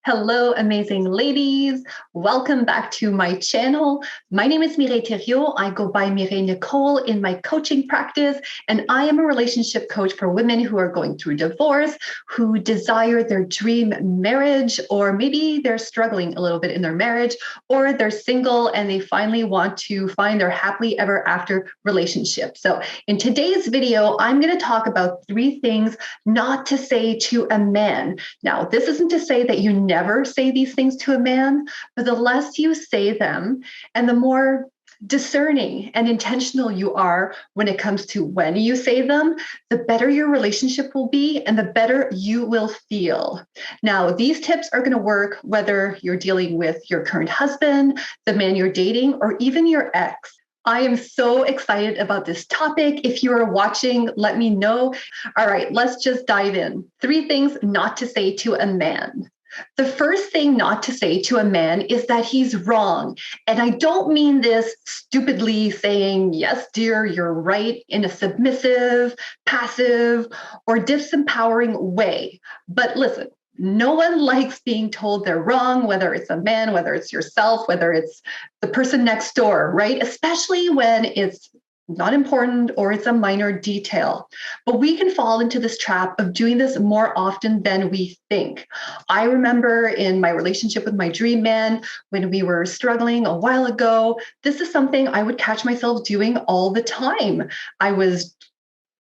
Hello, amazing ladies. Welcome back to my channel. My name is Mireille. I go by Mireille Nicole in my coaching practice, and I am a relationship coach for women who are going through divorce, who desire their dream marriage, or maybe they're struggling a little bit in their marriage, or they're single and they finally want to find their happily ever after relationship. So in today's video, I'm going to talk about 3 things not to say to a man. Now, this isn't to say that you never say these things to a man, but the less you say them and the more discerning and intentional you are when it comes to when you say them, the better your relationship will be and the better you will feel. Now, these tips are going to work whether you're dealing with your current husband, the man you're dating, or even your ex. I am so excited about this topic. If you are watching, let me know. All right, let's just dive in. 3 things not to say to a man. The first thing not to say to a man is that he's wrong. And I don't mean this stupidly saying, yes, dear, you're right, in a submissive, passive, or disempowering way. But listen, no one likes being told they're wrong, whether it's a man, whether it's yourself, whether it's the person next door, right? Especially when it's not important or it's a minor detail. But we can fall into this trap of doing this more often than we think. I remember in my relationship with my dream man, when we were struggling a while ago, this is something I would catch myself doing all the time. I was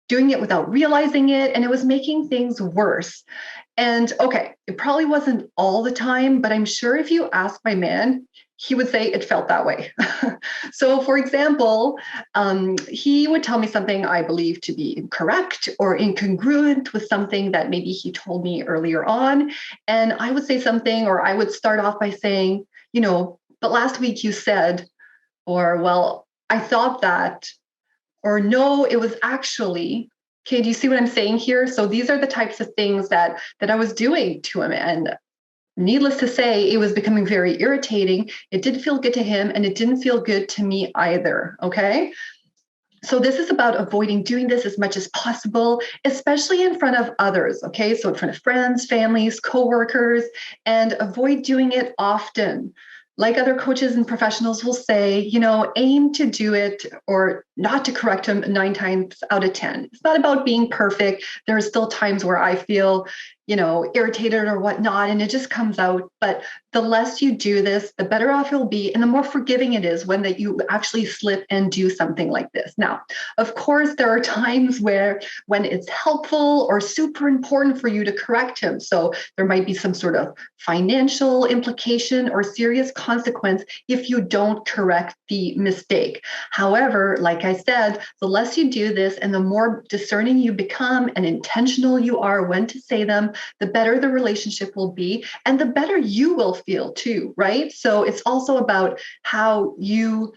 doing it without realizing it, and it was making things worse. And okay, it probably wasn't all the time, but I'm sure if you ask my man, he would say it felt that way. So, for example, he would tell me something I believe to be incorrect or incongruent with something that maybe he told me earlier on. And I would say something, or I would start off by saying, but last week you said, or well, I thought that, or no, it was actually. Okay, do you see what I'm saying here? So these are the types of things that I was doing to him. And needless to say, it was becoming very irritating. It didn't feel good to him, and it didn't feel good to me either. Okay. So this is about avoiding doing this as much as possible, especially in front of others. Okay. So in front of friends, families, coworkers, and avoid doing it often. Like other coaches and professionals will say, aim to do it or not to correct them 9 times out of 10. It's not about being perfect. There are still times where I feel, irritated or whatnot, and it just comes out. But the less you do this, the better off you'll be, and the more forgiving it is when that you actually slip and do something like this. Now, of course, there are times when it's helpful or super important for you to correct him. So there might be some sort of financial implication or serious consequence if you don't correct the mistake. However, like I said, the less you do this and the more discerning you become and intentional you are when to say them, the better the relationship will be and the better you will feel too, right? So it's also about how you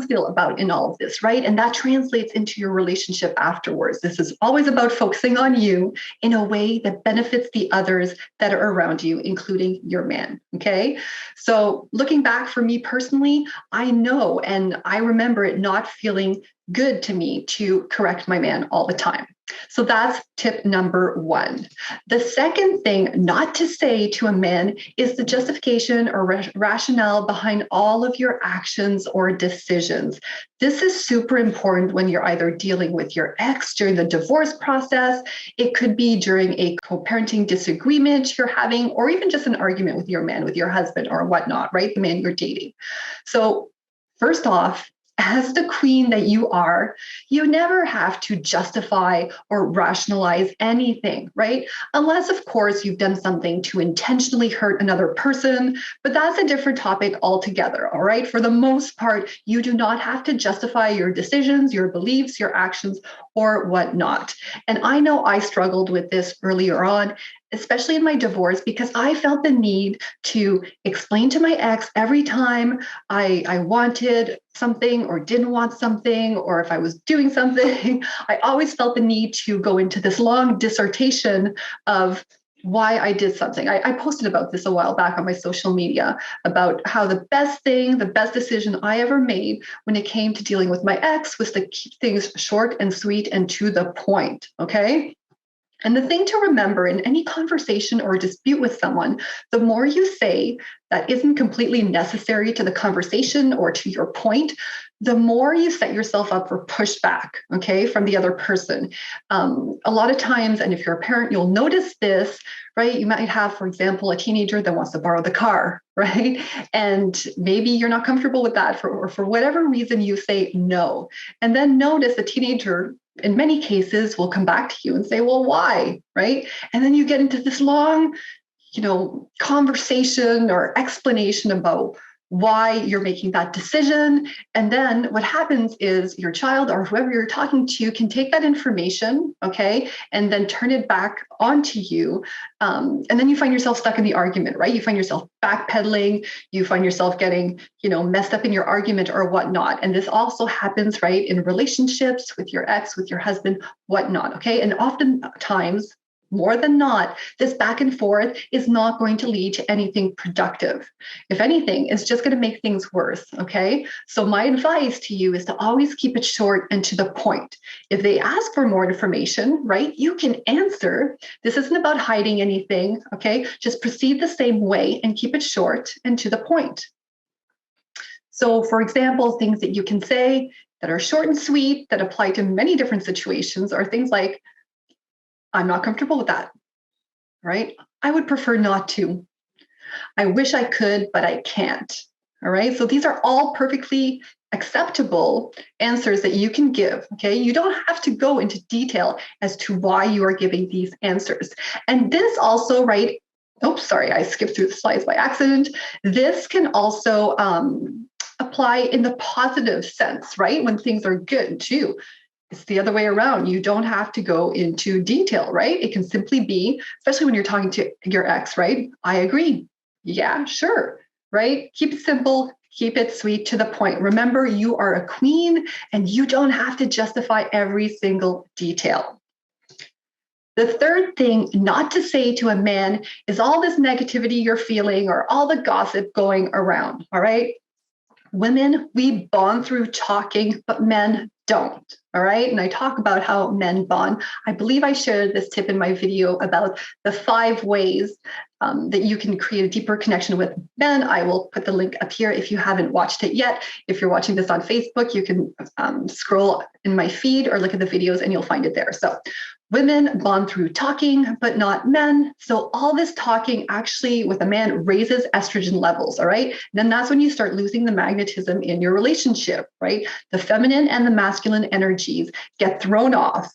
feel about in all of this, right? And that translates into your relationship afterwards. This is always about focusing on you in a way that benefits the others that are around you, including your man, okay? So looking back for me personally, I know and I remember it not feeling good to me to correct my man all the time. So that's tip number 1. The second thing not to say to a man is the justification or rationale behind all of your actions or decisions. This is super important when you're either dealing with your ex during the divorce process. It could be during a co-parenting disagreement you're having, or even just an argument with your man, with your husband or whatnot, right? The man you're dating. So first off, as the queen that you are, you never have to justify or rationalize anything, right? Unless, of course, you've done something to intentionally hurt another person, but that's a different topic altogether, all right? For the most part, you do not have to justify your decisions, your beliefs, your actions, or whatnot. And I know I struggled with this earlier on, especially in my divorce, because I felt the need to explain to my ex every time I wanted something or didn't want something, or if I was doing something, I always felt the need to go into this long dissertation of why I did something. I posted about this a while back on my social media about how the best decision I ever made when it came to dealing with my ex was to keep things short and sweet and to the point, okay? And the thing to remember in any conversation or dispute with someone, the more you say that isn't completely necessary to the conversation or to your point, the more you set yourself up for pushback, okay, from the other person. A lot of times, and if you're a parent, you'll notice this, right? You might have, for example, a teenager that wants to borrow the car, right? And maybe you're not comfortable with that or for whatever reason you say no. And then notice the teenager in many cases will come back to you and say, well, why? Right. And then you get into this long, conversation or explanation about why you're making that decision. And then what happens is your child or whoever you're talking to can take that information, okay, and then turn it back onto you. And then you find yourself stuck in the argument, right? You find yourself backpedaling, you find yourself getting, messed up in your argument or whatnot. And this also happens, right, in relationships with your ex, with your husband, whatnot, okay? And oftentimes, more than not, this back and forth is not going to lead to anything productive. If anything, it's just going to make things worse. Okay. So my advice to you is to always keep it short and to the point. If they ask for more information, right, you can answer. This isn't about hiding anything. Okay. Just proceed the same way and keep it short and to the point. So, for example, things that you can say that are short and sweet that apply to many different situations are things like, I'm not comfortable with that, right? I would prefer not to. I wish I could, but I can't. All right. So these are all perfectly acceptable answers that you can give. Okay. You don't have to go into detail as to why you are giving these answers. And this also, right? Oops, sorry, I skipped through the slides by accident. This can also apply in the positive sense, right? When things are good too. It's the other way around. You don't have to go into detail, right? It can simply be, especially when you're talking to your ex, right? I agree. Yeah, sure, right? Keep it simple, keep it sweet to the point. Remember, you are a queen and you don't have to justify every single detail. The third thing not to say to a man is all this negativity you're feeling or all the gossip going around, all right? Women, we bond through talking, but men don't. All right. And I talk about how men bond. I believe I shared this tip in my video about the 5 ways that you can create a deeper connection with men. I will put the link up here if you haven't watched it yet. If you're watching this on Facebook, you can scroll in my feed or look at the videos and you'll find it there. So women bond through talking, but not men. So all this talking actually with a man raises estrogen levels, all right? And then that's when you start losing the magnetism in your relationship, right? The feminine and the masculine energies get thrown off.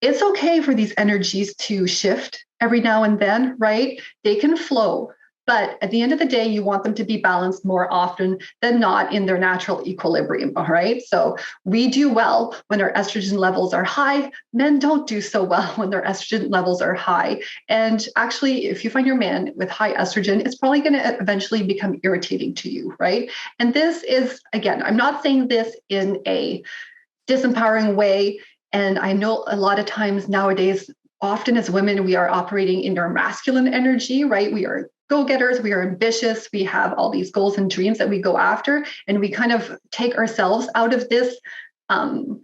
It's okay for these energies to shift every now and then, right? They can flow. But at the end of the day, you want them to be balanced more often than not in their natural equilibrium, all right? So we do well when our estrogen levels are high. Men don't do so well when their estrogen levels are high. And actually, if you find your man with high estrogen, it's probably going to eventually become irritating to you, right? And this is, again, I'm not saying this in a disempowering way. And I know a lot of times nowadays, often as women, we are operating in our masculine energy, right? We are go-getters, we are ambitious, we have all these goals and dreams that we go after, and we kind of take ourselves out of this, out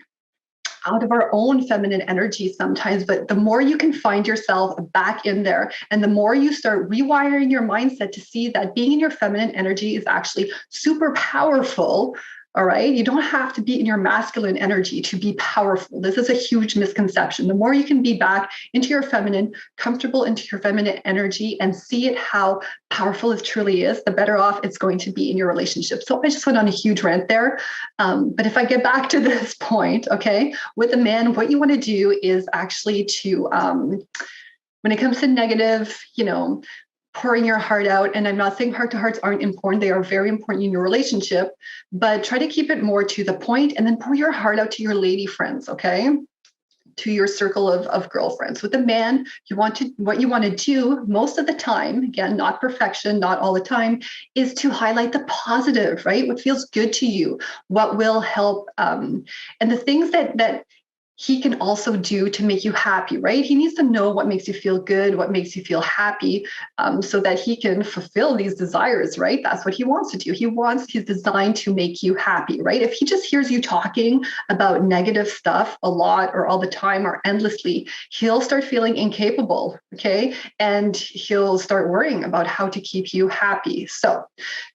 of our own feminine energy sometimes. But the more you can find yourself back in there, and the more you start rewiring your mindset to see that being in your feminine energy is actually super powerful. All right. You don't have to be in your masculine energy to be powerful. This is a huge misconception. The more you can be back into your feminine, comfortable into your feminine energy and see it how powerful it truly is, the better off it's going to be in your relationship. So I just went on a huge rant there. But if I get back to this point, okay, with a man, what you want to do is actually to, when it comes to negative, pouring your heart out. And I'm not saying heart to hearts aren't important. They are very important in your relationship, but try to keep it more to the point and then pour your heart out to your lady friends, okay? To your circle of girlfriends. With a man, what you want to do most of the time, again, not perfection, not all the time, is to highlight the positive, right? What feels good to you, what will help, and the things that he can also do to make you happy, right? He needs to know what makes you feel good, what makes you feel happy, so that he can fulfill these desires, right? That's what he wants to do. He's designed to make you happy, right? If he just hears you talking about negative stuff a lot or all the time or endlessly, he'll start feeling incapable, okay? And he'll start worrying about how to keep you happy. So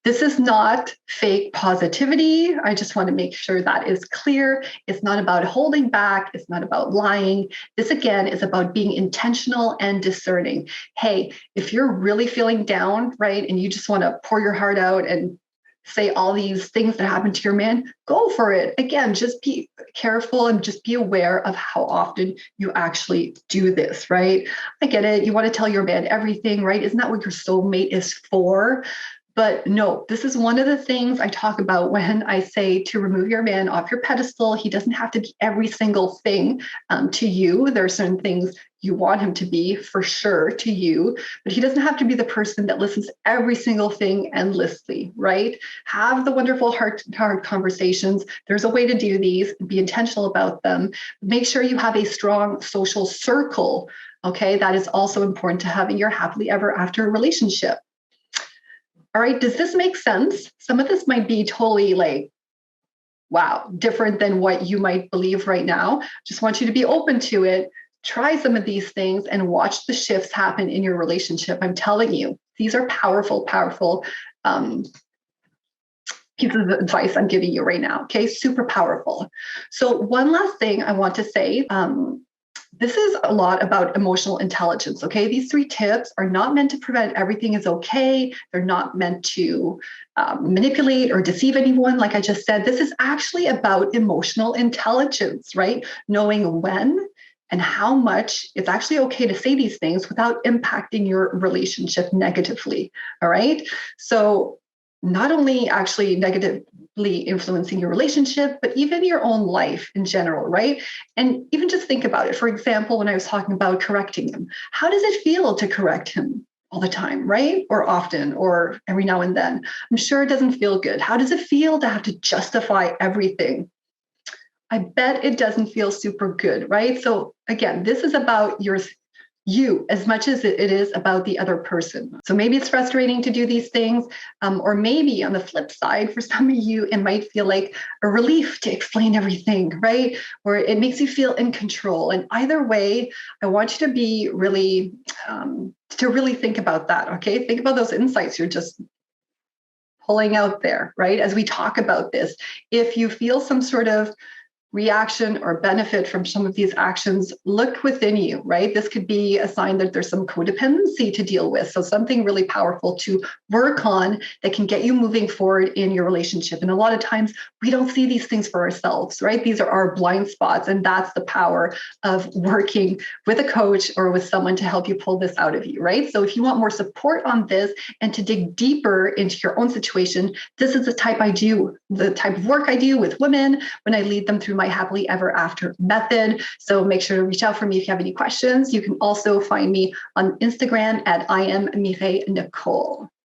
this is not fake positivity. I just want to make sure that is clear. It's not about holding back. It's not about lying. This, again, is about being intentional and discerning. Hey, if you're really feeling down, right, and you just want to pour your heart out and say all these things that happen to your man, go for it. Again, just be careful and just be aware of how often you actually do this, right? I get it. You want to tell your man everything, right? Isn't that what your soulmate is for? But no, this is one of the things I talk about when I say to remove your man off your pedestal. He doesn't have to be every single thing to you. There are certain things you want him to be for sure to you, but he doesn't have to be the person that listens to every single thing endlessly, right? Have the wonderful heart-to-heart conversations. There's a way to do these, be intentional about them. Make sure you have a strong social circle, okay? That is also important to have in your happily ever after relationship. All right, does this make sense? Some of this might be totally like, wow, different than what you might believe right now. Just want you to be open to it. Try some of these things and watch the shifts happen in your relationship. I'm telling you, these are powerful, powerful pieces of advice I'm giving you right now. Okay, super powerful. So, one last thing I want to say. This is a lot about emotional intelligence, okay? These 3 tips are not meant to prevent everything is okay. They're not meant to manipulate or deceive anyone. Like I just said, this is actually about emotional intelligence, right? Knowing when and how much it's actually okay to say these things without impacting your relationship negatively, all right? So not only actually negatively influencing your relationship, but even your own life in general, right? And even just think about it. For example, when I was talking about correcting him, how does it feel to correct him all the time, right? Or often, or every now and then? I'm sure it doesn't feel good. How does it feel to have to justify everything? I bet it doesn't feel super good, right? So again, this is about you as much as it is about the other person. So maybe it's frustrating to do these things, or maybe on the flip side, for some of you, it might feel like a relief to explain everything, right? Or it makes you feel in control. And either way, I want you to be really, to really think about that, okay? Think about those insights you're just pulling out there, right? As we talk about this, if you feel some sort of reaction or benefit from some of these actions, look within you, right? This could be a sign that there's some codependency to deal with. So something really powerful to work on that can get you moving forward in your relationship. And a lot of times we don't see these things for ourselves, right? These are our blind spots. And that's the power of working with a coach or with someone to help you pull this out of you, right? So if you want more support on this and to dig deeper into your own situation, this is the type of work I do with women when I lead them through my happily ever after method. So make sure to reach out for me if you have any questions. You can also find me on Instagram at I am Mireille Nicole.